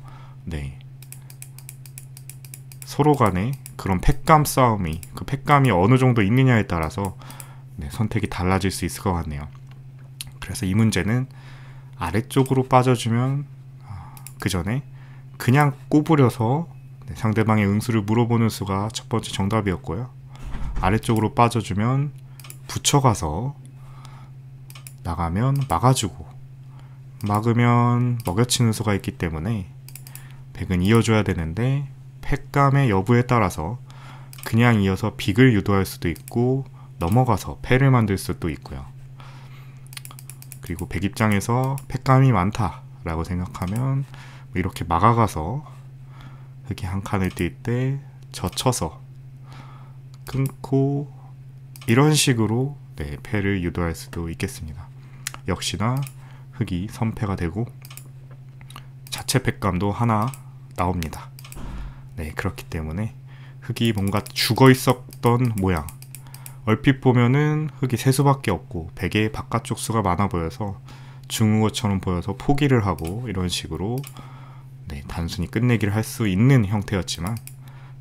Speaker 1: 서로 간에 그런 팩감 싸움이, 그 팩감이 어느 정도 있느냐에 따라서 선택이 달라질 수 있을 것 같네요. 그래서 이 문제는 아래쪽으로 빠져주면 그 전에 그냥 꼬부려서 상대방의 응수를 물어보는 수가 첫 번째 정답이었고요. 아래쪽으로 빠져주면 붙여가서 나가면 막아주고, 막으면 먹여치는 수가 있기 때문에 백은 이어줘야 되는데, 팩감의 여부에 따라서 그냥 이어서 빅을 유도할 수도 있고 넘어가서 패를 만들 수도 있고요. 그리고 백 입장에서 팩감이 많다라고 생각하면 이렇게 막아가서 흙이 한 칸을 뛸 때 젖혀서 끊고, 이런 식으로 패를 유도할 수도 있겠습니다. 역시나 흙이 선패가 되고 자체 팩감도 하나 나옵니다. 그렇기 때문에 흙이 뭔가 죽어 있었던 모양, 얼핏 보면은 흙이 세 수밖에 없고 백의 바깥쪽 수가 많아 보여서 죽은 것처럼 보여서 포기를 하고, 이런 식으로 단순히 끝내기를 할 수 있는 형태였지만,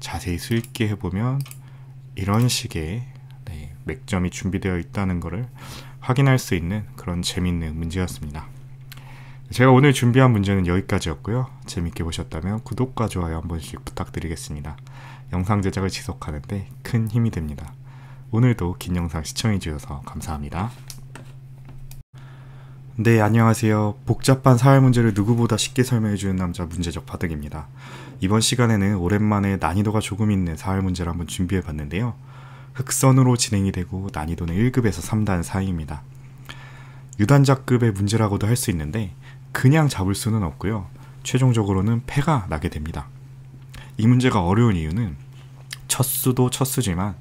Speaker 1: 자세히 수익게 해보면 이런 식의 맥점이 준비되어 있다는 것을 확인할 수 있는 그런 재밌는 문제였습니다. 제가 오늘 준비한 문제는 여기까지였고요. 재밌게 보셨다면 구독과 좋아요 한 번씩 부탁드리겠습니다. 영상 제작을 지속하는 데 큰 힘이 됩니다. 오늘도 긴 영상 시청해주셔서 감사합니다. 네, 안녕하세요. 복잡한 사회 문제를 누구보다 쉽게 설명해주는 남자 문제적 바둑입니다. 이번 시간에는 오랜만에 난이도가 조금 있는 사회 문제를 한번 준비해봤는데요. 흑선으로 진행이 되고 난이도는 1급에서 3단 사이입니다. 유단자급의 문제라고도 할 수 있는데 그냥 잡을 수는 없고요. 최종적으로는 패가 나게 됩니다. 이 문제가 어려운 이유는 첫 수도 첫 수지만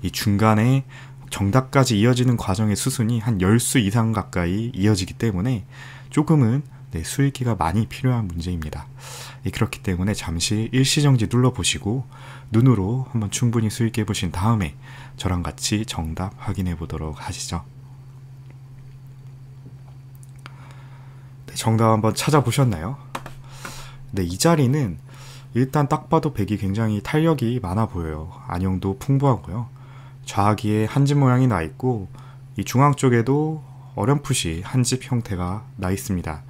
Speaker 1: 이 중간에 정답까지 이어지는 과정의 수순이 한 10수 이상 가까이 이어지기 때문에 조금은 수읽기가 많이 필요한 문제입니다. 그렇기 때문에 잠시 일시정지 눌러보시고 눈으로 한번 충분히 수읽해 보신 다음에 저랑 같이 정답 확인해 보도록 하시죠. 정답 한번 찾아보셨나요? 이 자리는 일단 딱 봐도 백이 굉장히 탄력이 많아 보여요. 안형도 풍부하고요. 좌하기에 한집 모양이 나 있고 이 중앙 쪽에도 어렴풋이 한집 형태가 나 있습니다.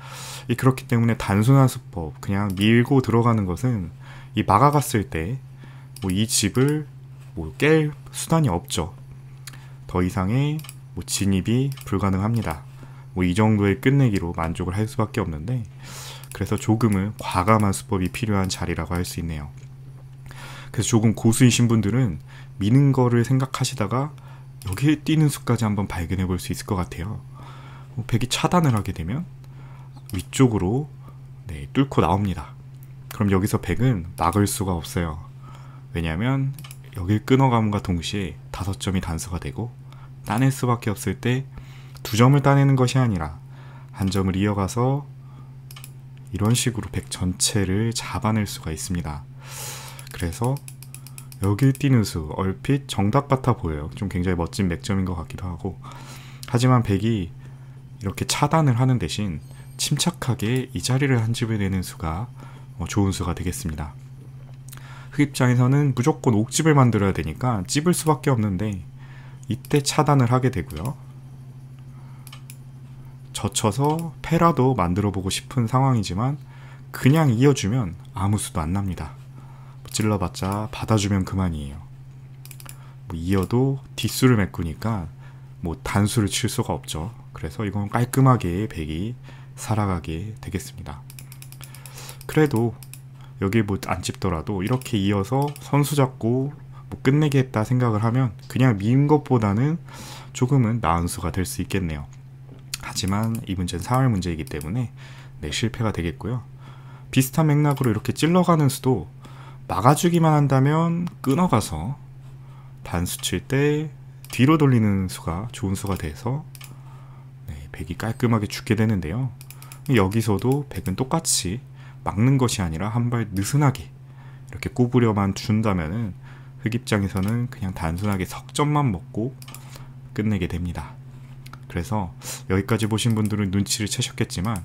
Speaker 1: 그렇기 때문에 단순한 수법, 그냥 밀고 들어가는 것은 이 막아갔을 때 이 집을 깰 수단이 없죠. 더 이상의 진입이 불가능합니다. 이 정도의 끝내기로 만족을 할 수밖에 없는데, 그래서 조금은 과감한 수법이 필요한 자리라고 할 수 있네요. 그래서 조금 고수이신 분들은 미는 거를 생각하시다가 여기에 뛰는 수까지 한번 발견해 볼 수 있을 것 같아요. 백이 차단을 하게 되면 위쪽으로 뚫고 나옵니다. 그럼 여기서 백은 막을 수가 없어요. 왜냐하면 여길 끊어감과 동시에 5점이 단수가 되고 따낼 수밖에 없을 때 2점을 따내는 것이 아니라 1점을 이어가서 이런 식으로 백 전체를 잡아낼 수가 있습니다. 그래서 여길 뛰는 수 얼핏 정답 같아 보여요. 좀 굉장히 멋진 맥점인 것 같기도 하고, 하지만 백이 이렇게 차단을 하는 대신 침착하게 이 자리를 한 집을 내는 수가 좋은 수가 되겠습니다. 흑 입장에서는 무조건 옥집을 만들어야 되니까 찝을 수밖에 없는데 이때 차단을 하게 되고요. 젖혀서 패라도 만들어 보고 싶은 상황이지만 그냥 이어주면 아무 수도 안 납니다. 찔러봤자 받아주면 그만이에요. 이어도 뒷수를 메꾸니까 단수를 칠 수가 없죠. 그래서 이건 깔끔하게 백이 살아가게 되겠습니다. 그래도 여기 안 찝더라도 이렇게 이어서 선수 잡고 끝내게 했다 생각을 하면 그냥 민 것보다는 조금은 나은 수가 될 수 있겠네요. 하지만 이 문제는 사활 문제이기 때문에 실패가 되겠고요. 비슷한 맥락으로 이렇게 찔러가는 수도 막아주기만 한다면 끊어가서 단수 칠 때 뒤로 돌리는 수가 좋은 수가 돼서 백이 깔끔하게 죽게 되는데요. 여기서도 백은 똑같이 막는 것이 아니라 한 발 느슨하게 이렇게 꼬부려만 준다면은 흑 입장에서는 그냥 단순하게 석점만 먹고 끝내게 됩니다. 그래서 여기까지 보신 분들은 눈치를 채셨겠지만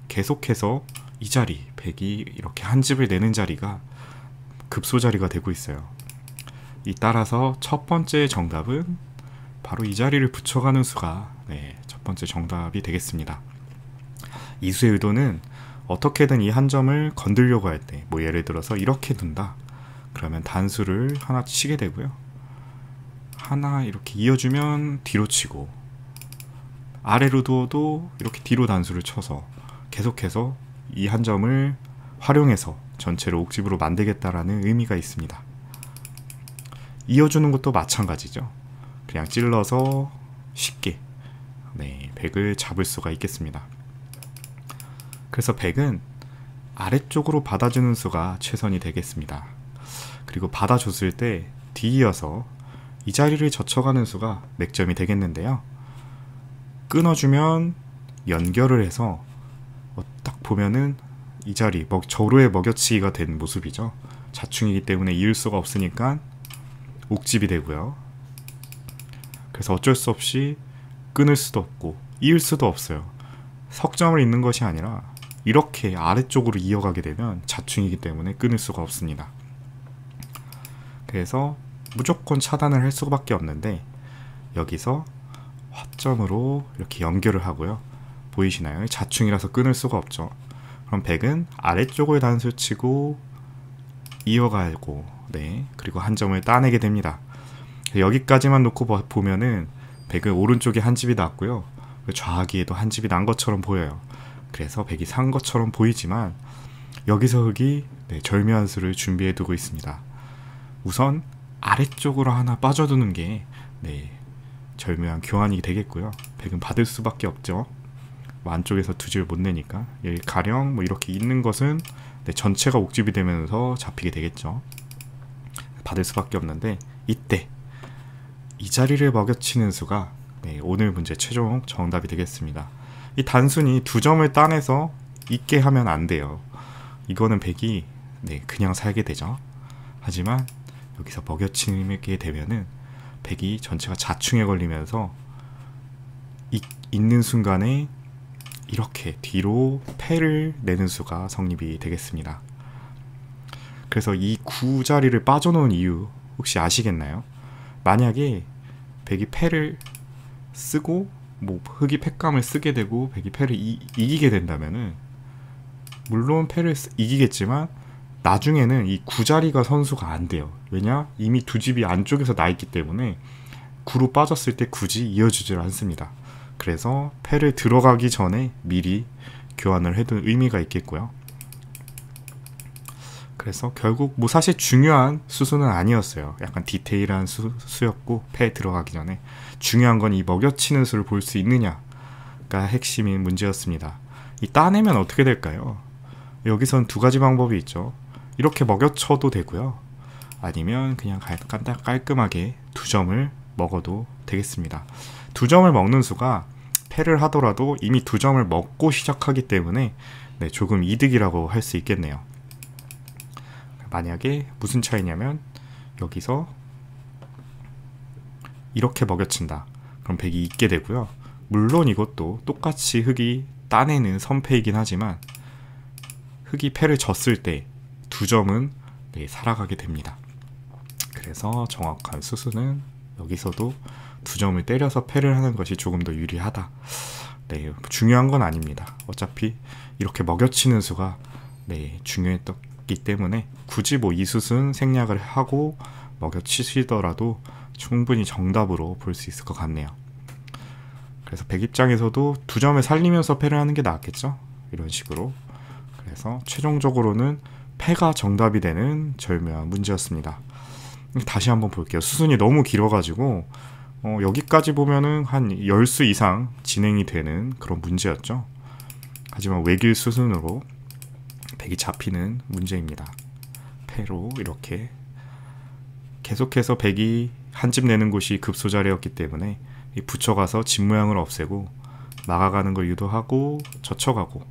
Speaker 1: 계속해서 이 자리, 백이 이렇게 한 집을 내는 자리가 급소자리가 되고 있어요. 따라서 첫 번째 정답은 바로 이 자리를 붙여가는 수가 첫 번째 정답이 되겠습니다. 이 수의 의도는 어떻게든 이 한 점을 건들려고 할 때, 예를 들어서 이렇게 둔다. 그러면 단수를 하나 치게 되고요. 하나 이렇게 이어주면 뒤로 치고, 아래로 두어도 이렇게 뒤로 단수를 쳐서 계속해서 이 한 점을 활용해서 전체를 옥집으로 만들겠다라는 의미가 있습니다. 이어주는 것도 마찬가지죠. 그냥 찔러서 쉽게 백을 잡을 수가 있겠습니다. 그래서 백은 아래쪽으로 받아주는 수가 최선이 되겠습니다. 그리고 받아줬을 때 뒤이어서 이 자리를 젖혀가는 수가 맥점이 되겠는데요. 끊어주면 연결을 해서 딱 보면은 이 자리 저로의 먹여치기가 된 모습이죠. 자충이기 때문에 이을 수가 없으니까 옥집이 되고요. 그래서 어쩔 수 없이 끊을 수도 없고 이을 수도 없어요. 석점을 잇는 것이 아니라 이렇게 아래쪽으로 이어가게 되면 자충이기 때문에 끊을 수가 없습니다. 그래서 무조건 차단을 할 수밖에 없는데 여기서 화점으로 이렇게 연결을 하고요. 보이시나요? 자충이라서 끊을 수가 없죠. 그럼 백은 아래쪽을 단수 치고 이어가고 그리고 한 점을 따내게 됩니다. 여기까지만 놓고 보면은 백은 오른쪽에 한 집이 났고요. 좌하기에도 한 집이 난 것처럼 보여요. 그래서 백이 산 것처럼 보이지만 여기서 흑이 절묘한 수를 준비해 두고 있습니다. 우선 아래쪽으로 하나 빠져두는 게 절묘한 교환이 되겠고요. 백은 받을 수밖에 없죠. 뭐 안쪽에서 두 집을 못 내니까 가령 뭐 이렇게 있는 것은 네, 전체가 옥집이 되면서 잡히게 되겠죠. 받을 수밖에 없는데 이때 이 자리를 먹여치는 수가 네, 오늘 문제 최종 정답이 되겠습니다. 이 단순히 두 점을 따내서 있게 하면 안 돼요. 이거는 백이 네, 그냥 살게 되죠. 하지만 여기서 먹여치게 되면은 백이 전체가 자충에 걸리면서 있는 순간에 이렇게 뒤로 패를 내는 수가 성립이 되겠습니다. 그래서 이 구자리를 빠져놓은 이유 혹시 아시겠나요? 만약에 백이 패를 쓰고 뭐 흑이 패감을 쓰게 되고 백이 패를 이기게 된다면은 물론 패를 이기겠지만 나중에는 이 구자리가 선수가 안 돼요. 왜냐? 이미 두 집이 안쪽에서 나 있기 때문에 구로 빠졌을 때 굳이 이어주질 않습니다. 그래서 패를 들어가기 전에 미리 교환을 해둔 의미가 있겠고요. 그래서 결국 뭐 사실 중요한 수수는 아니었어요. 약간 디테일한 수였고 패 들어가기 전에 중요한 건 이 먹여치는 수를 볼 수 있느냐가 핵심인 문제였습니다. 이 따내면 어떻게 될까요? 여기선 두 가지 방법이 있죠. 이렇게 먹여쳐도 되고요. 아니면 그냥 깔끔하게 두 점을 먹어도 되겠습니다. 두 점을 먹는 수가 패를 하더라도 이미 두 점을 먹고 시작하기 때문에 네, 조금 이득이라고 할 수 있겠네요. 만약에 무슨 차이냐면 여기서 이렇게 먹여친다. 그럼 백이 있게 되고요. 물론 이것도 똑같이 흑이 따내는 선패이긴 하지만 흑이 패를 졌을 때 두 점은 네, 살아가게 됩니다. 그래서 정확한 수수는 여기서도 두 점을 때려서 패를 하는 것이 조금 더 유리하다. 네, 중요한 건 아닙니다. 어차피 이렇게 먹여치는 수가 네, 중요했기 때문에 굳이 뭐 이 수순 생략을 하고 먹여치시더라도 충분히 정답으로 볼 수 있을 것 같네요. 그래서 백 입장에서도 두 점을 살리면서 패를 하는 게 낫겠죠? 이런 식으로. 그래서 최종적으로는 패가 정답이 되는 절묘한 문제였습니다. 다시 한번 볼게요. 수순이 너무 길어가지고 여기까지 보면은 한 10수 이상 진행이 되는 그런 문제였죠. 하지만 외길 수순으로 백이 잡히는 문제입니다. 패로 이렇게 계속해서 백이 한 집 내는 곳이 급소자리였기 때문에 붙여가서 집 모양을 없애고 나가가는 걸 유도하고 젖혀가고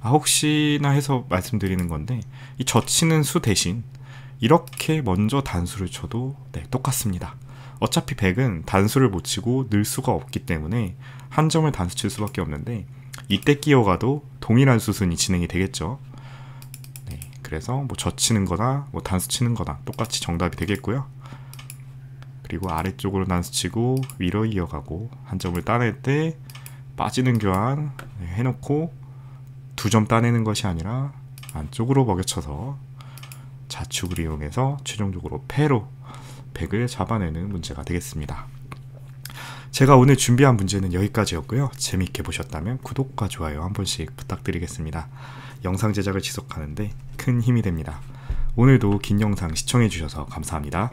Speaker 1: 혹시나 해서 말씀드리는 건데 이 젖히는 수 대신 이렇게 먼저 단수를 쳐도 네, 똑같습니다. 어차피 백은 단수를 못 치고 늘 수가 없기 때문에 한 점을 단수 칠 수밖에 없는데 이때 끼어가도 동일한 수순이 진행이 되겠죠. 네, 그래서 뭐 젖히는 거나 뭐 단수 치는 거나 똑같이 정답이 되겠고요. 그리고 아래쪽으로 단수 치고 위로 이어가고 한 점을 따낼 때 빠지는 교환 해놓고 두 점 따내는 것이 아니라 안쪽으로 먹여쳐서 자축을 이용해서 최종적으로 패로 백을 잡아내는 문제가 되겠습니다. 제가 오늘 준비한 문제는 여기까지였고요. 재미있게 보셨다면 구독과 좋아요 한 번씩 부탁드리겠습니다. 영상 제작을 지속하는데 큰 힘이 됩니다. 오늘도 긴 영상 시청해주셔서 감사합니다.